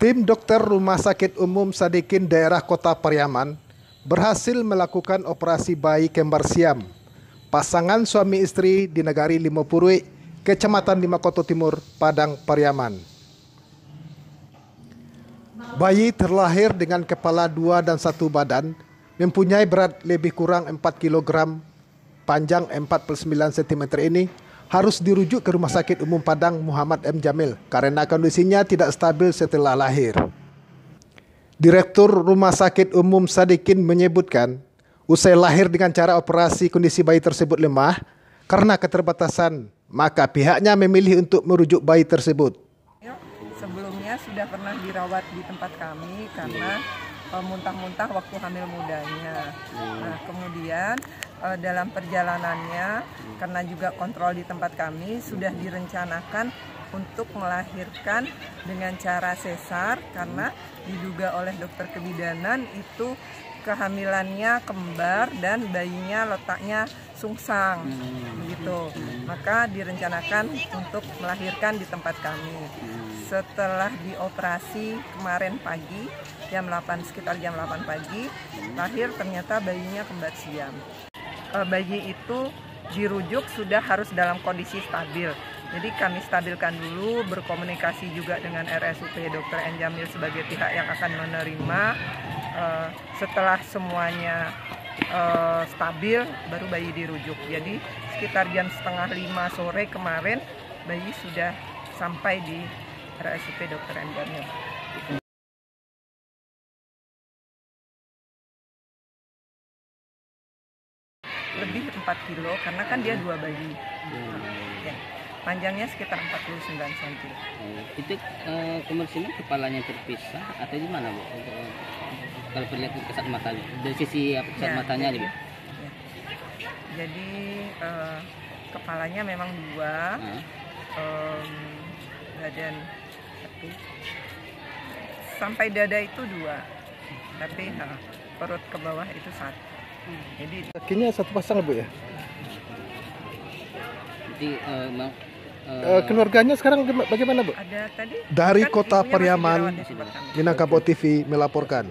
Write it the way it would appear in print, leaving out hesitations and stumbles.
Tim dokter Rumah Sakit Umum Sadikin daerah Kota Pariaman berhasil melakukan operasi bayi kembar siam pasangan suami istri di Negari Limopurui, Kecamatan Limakoto Timur, Padang Pariaman. Bayi terlahir dengan kepala 2 dan 1 badan, mempunyai berat lebih kurang 4 kg, panjang 49 cm ini harus dirujuk ke Rumah Sakit Umum Padang Muhammad M. Jamil karena kondisinya tidak stabil setelah lahir. Direktur Rumah Sakit Umum Sadikin menyebutkan, usai lahir dengan cara operasi, kondisi bayi tersebut lemah karena keterbatasan, maka pihaknya memilih untuk merujuk bayi tersebut. Sebelumnya sudah pernah dirawat di tempat kami karena muntah-muntah waktu hamil mudanya. Nah, kemudian dalam perjalanannya, karena juga kontrol di tempat kami, sudah direncanakan untuk melahirkan dengan cara sesar karena diduga oleh dokter kebidanan itu kehamilannya kembar dan bayinya letaknya sungsang, begitu. Maka direncanakan untuk melahirkan di tempat kami. Setelah dioperasi kemarin pagi sekitar jam 8 pagi, lahir ternyata bayinya kembar siam. Bayi itu dirujuk sudah harus dalam kondisi stabil. Jadi kami stabilkan dulu, berkomunikasi juga dengan RSUP Dr. N. Jamil sebagai pihak yang akan menerima. Setelah semuanya stabil, baru bayi dirujuk. Jadi sekitar jam 4:30 sore kemarin, bayi sudah sampai di RSUP Dr. N. Jamil. Lebih 4 kilo karena kan dia 2 bayi. Ya. Panjangnya sekitar 49 cm. Itu kemungkinan kepalanya terpisah atau gimana, Bu? Kalau terlihat kasat mata dari sisi kasat matanya nih, Bu. Ya. Jadi kepalanya memang 2, badan 1, sampai dada itu 2, tapi perut ke bawah itu 1. Jadi Kakinya satu pasang, Bu, ya? Jadi keluarganya sekarang bagaimana, Bu? ada tadi Dari kan Kota ibunya masih Pariaman, dirawat di tempat kami. Minangkabau TV melaporkan.